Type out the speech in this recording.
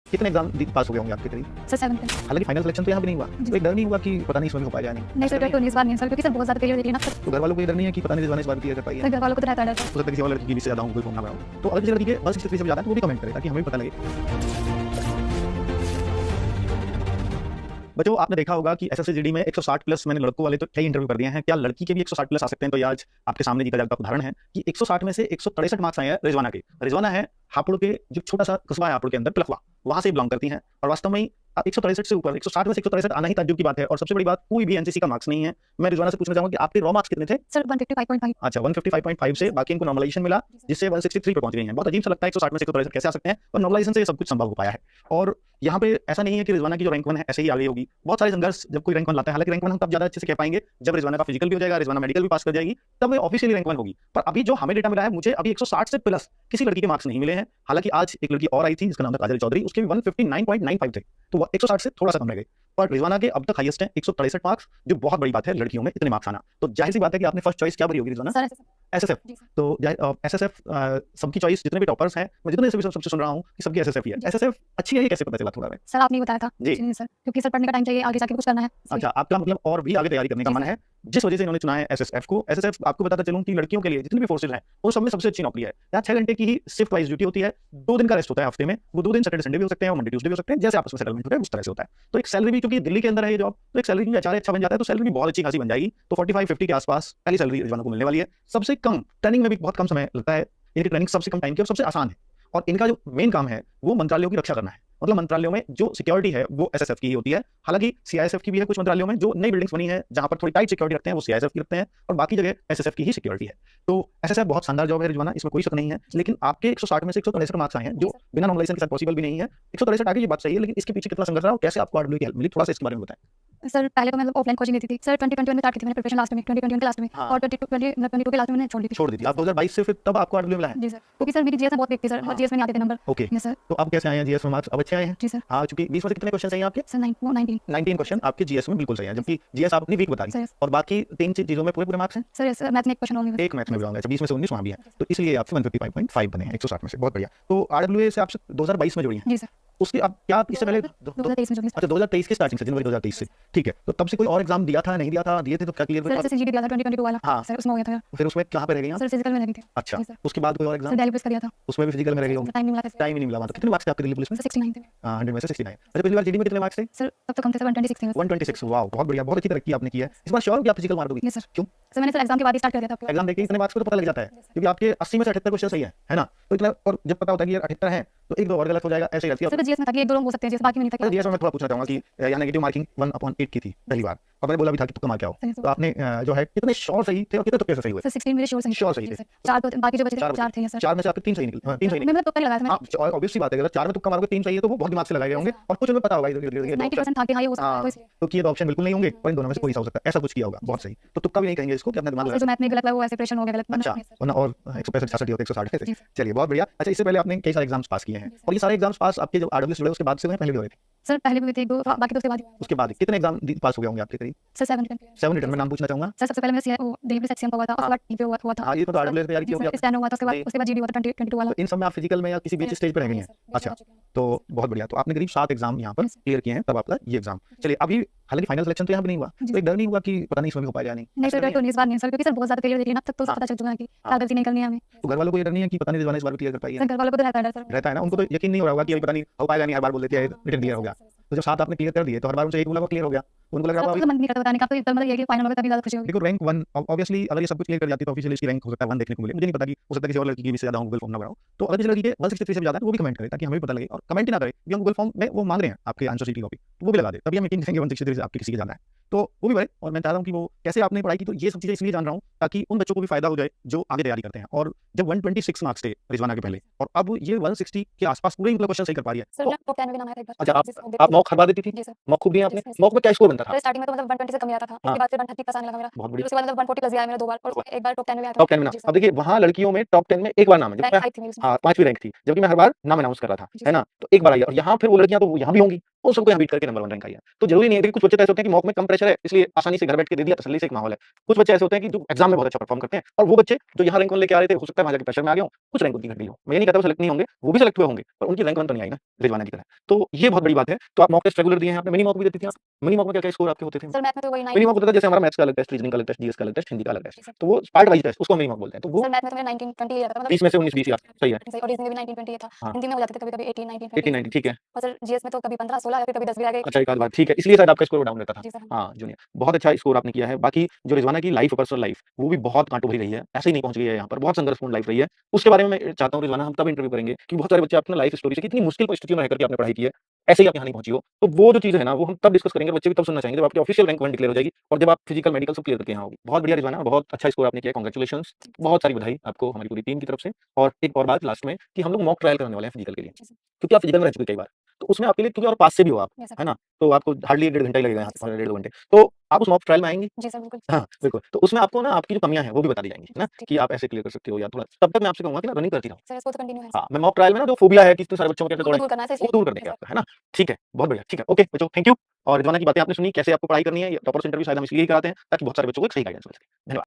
कितने एग्जाम पास हो गए होंगे आपके करीब? सर 7 पे। हालांकि फाइनल सिलेक्शन तो यहाँ भी नहीं हुआ, तो एक डर नहीं हुआ कि पता नहीं इसमें हो पाएगा या नहीं? नहीं सर, डर तो नहीं इस बार नहीं है सर, क्योंकि सर बहुत ज़्यादा फेलियर देख लिया ना सर। तो घर वालों को ये डर नहीं है कि पता नहीं रिजवाना इस बार क्लियर कर पाएगी? सर घर वालों को तो रहता है डर सर। हो सकता है किसी और लड़की की भी से ज़्यादा गूगल फॉर्म ना बनाओ, तो अगर किसी लड़की के 163 से ज़्यादा है तो वो भी कमेंट करे ताकि हमें भी पता लगे। बच्चों, आपने देखा होगा कि एसएससी में 160 प्लस मैंने लड़कों वाले तो कई इंटरव्यू कर दिए हैं, क्या लड़की के भी 160 प्लस आ सकते हैं? तो ये आज आपके सामने जीता जागता उदाहरण है कि 160 में से 163 मार्क्स आए हैं रिजवाना के। रिजवाना है हापुड़ के, जो छोटा सा कस्बा है हापुड़ के अंदर, पिलखवा, वहां से बिलोंग करती हैं और वास्तव में 163 से ऊपर 160 में से 163 आना ही ताज्जुब की बात है। और सबसे बड़ी बात, कोई भी एनसीसी का मार्क्स नहीं है। मैं रिजवाना से पूछना चाहूंगा कि आपके रॉ मार्क्स कितने थे? सर 155.5। अच्छा, 155.5 से बाकी इनको नॉर्मलाइजेशन मिला जिससे 163 पे पहुंच गई हैं। बहुत अजीब सा लगता है 160 में से 163 कैसे आ सकते हैं, और नॉर्मलाइजेशन से ये सब कुछ संभव हो पाया है। और यहाँ पे ऐसा नहीं है कि रिजवाना की जो रैंक 1 है ऐसे ही आ गई होगी, बहुत सारे संघर्ष जब कोई रैंक 1 लाता है। हालांकि रैंक 1 हम तब ज्यादा अच्छे से कह पाएंगे जब रिजवाना का फिजिकल भी हो जाएगा, रिजवाना मेडिकल भी पास कर जाएगी, तब वो ऑफिशियली रैंक 1 होगी। पर अभी जो हमें डेटा मिला है, मुझे अभी 160 से प्लस किसी लड़की के मार्क्स नहीं मिले हैं। हालांकि आज एक लड़की और आई थी जिसका नाम था काजल चौधरी, उसके भी 159.95 थे, तो वो 160 से थोड़ा सा कम रह गए। पर रिजवाना के अब तक हाईएस्ट है 163 मार्क्स, जो बहुत बड़ी बात है लड़कियों में इतने मार्क्स आना। तो जाहिर सी बात है कि आपने फर्स्ट चॉइस क्या भरी होगी रिजवाना? Sir SSF. तो एसएसएफ सबकी चॉइस, जितने भी टॉपर्स हैं, मैं जितने से भी सबसे सुन रहा हूँ कि सबकी एसएसएफ ही है। एसएसएफ अच्छी है, ये कैसे पता चला थोड़ा? सर आपने ही बताया था जी सर, क्योंकि सर पढ़ने का टाइम चाहिए, आगे जाके कुछ करना है। अच्छा, आपका मतलब और भी आगे तैयारी करने का मन है, जिस वजह से इन्होंने चुना है एसएसएफ को। एसएसएफ आपको बताता चलूं कि लड़कियों के लिए जितनी भी फोर्सेज हैं वो सब में सबसे अच्छी नौकरी है। यहाँ 6 घंटे की ही शिफ्ट वाइज ड्यूटी होती है, 2 दिन का रेस्ट होता है हफ्ते में, वो 2 दिन सैटरडे संडे भी हो सकते हैं और मंडे ट्यूसडे भी हो सकते हैं, जैसे आपस में सेटलमेंट होता है उस तरह से होता है। तो एक सैलरी भी, क्योंकि दिल्ली के अंदर है ये जॉब, तो एक सैलरी भी अचार अच्छा बन जाता है, तो सैलरी भी बहुत अच्छी खासी बन जाएगी। तो 45-50 के आसपास पहली सैलरी रिजवाना को मिलने वाली है। सबसे कम ट्रेनिंग में भी बहुत कम समय लगता है, इनकी ट्रेनिंग सबसे कम टाइम की और सबसे आसान है। और इनका जो मेन काम है वो मंत्रालयों की रक्षा करना है। मतलब मंत्रालयों में जो सिक्योरिटी है वो एसएसएफ की ही होती है। हालांकि सीआईएसएफ की भी है कुछ मंत्रालयों में, जो नई बिल्डिंग्स बनी है जहां पर थोड़ी टाइट सिक्योरिटी रखते हैं वो सीआईएसएफ की रखते हैं, और बाकी जगह एसएसएफ की ही सिक्योरिटी है। तो एसएसएफ बहुत शानदार जॉब है रिजवाना, इसमें कोई शक नहीं है। लेकिन आपके 160 में से 163 मार्क्स आए हैं, जो बिना नॉर्मलाइजेशन के साथ पॉसिबल भी नहीं है। 163 आगे की बात सही है, लेकिन इसके पीछे कितना संघर्ष रहा और कैसे आपको आरडब्ल्यू की हेल्प मिली, थोड़ा सा इसके बारे में बताएं। सर पहले तो मैं ऑफलाइन कोचिंग लेती थी सर, 2021 में स्टार्ट की थी मैंने प्रिपरेशन, लास्ट में 2021 के लास्ट में, हाँ। और 22 के लास्ट में मैंने छोड़ दी थी। आप 2022 से फिर तब आपको आरडब्ल्यू मिला है? जी सर, क्योंकि सर मेरी जीएस में बहुत वीक थी सर, जीएस में नहीं आते थे नंबर। Okay, yes sir. तो अब कैसे आए हैं जीएस में मार्क्स? अब अच्छे आए हैं? जी सर। हाँ, चूंकि 20 में से कितने क्वेश्चन चाहिए आपके? सर 19 क्वेश्चन आपके जीएस में बिल्कुल सही है, जबकि जीएस आप अपनी वीक बता रही हैं, सर और बाकी 3 चीजों में पूरे मार्क्स हैं। सर मैथ में एक क्वेश्चन होंगे, एक मैथ में भी होंगे। अच्छा, 20 में से 19 वहाँ भी है, तो इसलिए आपके 155.5 बने हैं 160 में से। बहुत बढ़िया। तो आरडब्ल्यू से आप 2022 में जुड़ी हैं? जी सर। उसकी अब क्या इससे पहले 2023 में जुड़ी। अच्छा, 2023 की स्टार्टिंग से, जनवरी 2023 से, ठीक है। तो तब से कोई और एग्जाम दिया था, नहीं दिया था? दिए थे तो क्या क्लियर सर हुआ? एसएससी दिया था 2022 वाला। हाँ। सर उसमें हो गया था। फिर उसमें कहाँ पे रह गई आप? सर फिजिकल में लगी थी। अच्छा, जी सर। उसके बाद कोई और सर एग्जाम? दिल्ली पुलिस का दिया था, उसमें भी फिजिकल में रह गई होंगी? टाइम नहीं मिला था। टाइम ही नहीं मिला। तो कितने मार्क्स थे आपके दिल्ली पुलिस में? सर 69 थे। 100 में से 69। अच्छा, पिछली बार जीडी में कितने मार्क्स थे? सर तब तो कम थे सर, 126 थे। 126। वाह, बहुत बढ़िया, बहुत अच्छी तरक्की आपने की है। इस बार श्योर हो कि आप फिजिकल मार दोगे? Yes sir. क्यों? सर मैंने सर एग्जाम के बाद ही स्टार्ट कर दिया था। एग्जाम देके इतने मार्क्स पे तो पता लग जाता है, क्योंकि आपके 80 में से 78 क्वेश्चन सही है ना? तो इतना, और जब पता होता है कि यार 78 है तो एक दो और गलत हो जाएगा, ऐसे ही रहती है। सर जीएस में था कि एक दो लोग हो सकते हैं, जीएस बाकी में नहीं था। जीएस में मैं थोड़ा पूछना चाहूंगा कि यहाँ नेगेटिव मार्किंग 1/8 की थी पहली बार, और मैंने बोला भी था कि तुक्का मार के आओ, तो आपने जो है कितने श्योर सही थे और कितने तुक्के से सही हुए? सर 16 मेरे श्योर सही थे। 4 तो बाकी जो बचे थे 4 थे सर। 4 में से आपके 3 सही निकले। 3 सही मैं तुक्का नहीं लगाया था। निकले। ऑब्वियस सी बात है, अगर 4 में तुक्का मारोगे 3 सही है तो वो बहुत दिमाग से लगाए गए होंगे, और कुछ में पता होगा 90% था कि हाँ ये हो सकता है, तो इसलिए। तो किए तो ऑप्शन बिल्कुल नहीं होंगे, पर इन दोनों में से कोई सा हो सकता है, ऐसा कुछ किया होगा। बहुत सही। तो तुक्का भी नहीं कहेंगे इसको कि अपना दिमाग सर जो मैथ में गलत हुआ वो ऐसे प्रेशर हो गया गलत। अच्छा, वरना और 165 66 होते 160 थे। चलिए, बहुत बढ़िया। अच्छा, इससे पहले आपने कई सारे एग्जाम्स पास किए हैं, और ये सारे एग्जाम्स पास आपके जो आरडब्ल्यू से जुड़े उसके बाद से हुए हैं, पहले भी हुए थे? सर पहले भी थे एक दो, बाकी तो उसके बाद। उसके बाद कितने एग्जाम पास हो गए होंगे आपके करीब? सर 7 रिटर्न में नाम पूछना चाहूंगा। सर सबसे पहले मेरा दिल्ली पुलिस एचसीएम का हुआ था, उसके बाद टीपी हुआ था। हाँ, ये तो आरडब्ल्यू तैयारी की होगी। स्टैनो हुआ था, उसके बाद जीडी हुआ था 2022 वाला। तो इन सब में आप फिजिकल में या किसी बीच स्टेज पे रह गई हैं? अच्छा, तो बहुत बढ़िया। तो आपने करीब 7 एग्जाम यहाँ पर क्लियर किए हैं, तब आपका ये एग्जाम। चलिए, अभी हालांकि फाइनल सिलेक्शन तो यहाँ भी नहीं हुआ, तो एक डर नहीं हुआ कि पता नहीं इसमें भी हो पाएगा या नहीं? नहीं सर, डर तो नहीं इस बार नहीं सर, क्योंकि सर बहुत ज्यादा फेलियर देख लिया ना, तब तो पता चल चुका है कि क्या गलती नहीं करनी है हमें। तो घर वालों को ये डर नहीं है कि पता नहीं रिजवाना इस बार क्लियर कर पाएगी? सर घर वालों को तो रहता है डर सर। रहता है ना, उनको तो यकीन नहीं हो रहा होगा कि अभी पता नहीं हो पाएगा नहीं, हर बार बोल देते हैं रिटर्न क्लियर हो गया। तो जब 7 आपने क्लियर कर दिए तो हर बार उनसे एक बोला वो क्लियर हो गया, उनको लग रहा सर था मन नहीं करता बताने का, तो मतलब ये कि फाइनल होगा तभी ज्यादा खुशी होगी। देखो रैंक 1 ऑब्वियसली अगर ये सब कुछ क्लियर कर जाती है तो ऑफिशियली इसकी रैंक हो सकता है 1 देखने को मिले। मुझे नहीं पता कि हो सकता है किसी और लड़की की भी से ज्यादा गूगल फॉर्म ना बनाओ, तो अगर किसी लड़की के 163 से ज्यादा है तो वो भी कमेंट करे ताकि हमें भी पता लगे, और कमेंट ही ना करे कि हम गूगल फॉर्म में वो मांग रहे हैं आपके आंसर शीट की कॉपी, तो वो भी लगा दे, तभी हम यकीन करेंगे 163 से आपके किसी के ज्यादा है, तो वो भी बढ़े। और मैं चाह रहा हूँ कि वो कैसे आपने पढ़ाई की, तो ये सब चीजें इसलिए जान रहा हूँ ताकि उन बच्चों को भी फायदा हो जाए जो आगे तैयारी करते हैं। और जब 126 मार्क्स थे रिजवाना के पहले, और अब ये 160 के आसपास पूरे मतलब क्वेश्चन सही कर पा रही है। सर मेरा टॉप 10 में भी नाम आया था एक बार। अच्छा, आप मॉक हरवा देती थी? जी सर। मॉक खूब दिया आपने? मॉक में क्या स्कोर बनता था? सर स्टार्टिंग में तो मतलब 120 से कम ही आता था, उसके बाद फिर 130 प्लस आने लगा मेरा। बहुत बढ़िया। उसके बाद मतलब 140 प्लस आया मेरा 2 बार, और एक बार टॉप 10 में आया था। टॉप 10 में नाम। अब देखिए वहाँ लड़कियों में टॉप 10 में एक बार नाम है, रैंक 5 थी मेरी उसमें। हाँ 5वीं रैंक थी, जबकि मैं हर बार नाम अनाउंस कर रहा था, है ना? तो एक बार आई, और यहाँ फिर वो लड़कियां तो यहाँ भी होंगी, और सबको यहाँ बीट करके नंबर 1 रैंक आई है। तो जरूरी नहीं है, देखिए कुछ बच्चे तो ऐसे होते हैं कि मॉक में कम प्रेशर है, इसलिए आसानी से घर बैठ के दे दिया, तसल्ली से एक माहौल है। कुछ बच्चे ऐसे होते हैं कि जो एग्जाम में बहुत अच्छा परफॉर्म करते हैं, और वो बच्चे जो यहाँ रैंक 1 लेके आ रहे थे, हो सकता है वहाँ जाके प्रेशर में आ गए हों, कुछ रैंक उनकी घट गई हो। मैं ये नहीं कहता वो सेलेक्ट नहीं होंगे, वो भी सेलेक्ट हुए होंगे, पर उनकी रैंक 1 तो नहीं आई ना, रिजवाना की तरह। तो ये बहुत बड़ी बात है। तो आप मॉक टेस्ट रेगुलर दिए हैं आपने, मिनी मॉक भी देती थी आप? मिनी मॉक में क्या-क्या स्कोर आपके होते थे? सर मैथ में तो वही 9 मिनी मॉक होता था जैसे हमारा मैथ्स का अलग टेस्ट, रीजनिंग का अलग टेस्ट, जीएस का अलग टेस्ट, हिंदी का अलग जी टेस्ट। सर। तो वो पार्ट वाइज टेस्ट, उसको हम मिनी मॉक बोलते हैं। तो वो सर मैथ में तो मेरा 19 20 ही आता था, मतलब 30 में से 19-20 ही आता, सही है। सही, और रीजनिंग में भी 19 20 ही था। हाँ, हिंदी में हो जाते थे कभी-कभी 18 19 20। 18-19 ठीक है। और सर जीएस में तो कभी 15 16 या फिर कभी 10 भी आ गए। अच्छा एक आध बार ठीक है, इसलिए शायद आपका स्कोर डाउन रहता था। जी सर। हाँ, जूनियर बहुत अच्छा स्कोर आपने किया है। बाकी जो रिज़वाना की लाइफ़ पर्सनल लाइफ़ वो भी बहुत कांटो भरी रही है, ऐसे ही नहीं पहुँच गई है यहाँ पर, बहुत संघर्षपूर्ण लाइफ़ रही है। उसके बारे में मैं चाहता हूँ रिज़वाना हम तब इंटरव्यू करेंगे कि बहुत सारे बच्चे अपना लाइफ़ स्टोरी से कितनी मुश्किल परिस्थितियों में रह करके आपने पढ़ाई की है, ऐसे ही आप यहाँ नहीं पहुँची हो। तो वो जो चीज़ है ना, वो हम तब डिस्कस करेंगे, बच्चे भी तब सुनना चाहेंगे जब आपकी ऑफिशियल रैंक 1 डिक्लेयर हो जाएगी और जब आप फिजिकल, मेडिकल सब क्लियर करके यहाँ आओगे। बहुत बढ़िया रिज़वाना, बहुत अच्छा स्कोर आपने किया है, कांग्रेचुलेशंस। बहुत सारी बधाई आपको हमारी पूरी टीम की तरफ से। और एक और बात लास्ट में कि हम लोग मॉक ट्रायल कराने वाले हैं फिजिकल के लिए, जी सर। क्योंकि आप फिजिकल में रह चुके कई बार। तो उसमें आपके लिए क्योंकि और पास से भी हो आप, यस सर। है ना? तो आपको हार्डली 1 डेढ़ घंटा ही लगेगा यहाँ जी से, सर। डेढ़ 2 घंटे। तो आप उस मॉक ट्रायल में आएँगी? जी सर, बिल्कुल। हाँ, बिल्कुल। तो उसमें आपको ना आपकी जो कमियाँ हैं, वो भी बता दी जाएँगी, है ना? ठीक कि है। आप ऐसे क्लियर कर सकते हो या थोड़ा तब तक मैं आपसे कहूँगा कि ना रनिंग करती रहो। सर इसको तो कंटिन्यू है हाँ, सर। मैं मॉक ट्रायल में ना जो फ़ोबिया है कि इतने सारे बच्चों को कैसे उनको दौड़ें, दूर करना है सर वो इसलिए। दूर कर यस देंगे सर। आपका, है ना? ठीक है, बहुत बढ़िया, ठीक है। ओके बच्चों, थैंक यू। और रिज़वाना की बातें आपने सुनी, कैसे आपको पढ़ाई करनी है, ये टॉपर्स इंटरव्यू शायद हम इसलिए ही कराते हैं, ताकि बहुत सारे बच्चों को एक सही गाइडेंस मिल सके। धन्यवाद।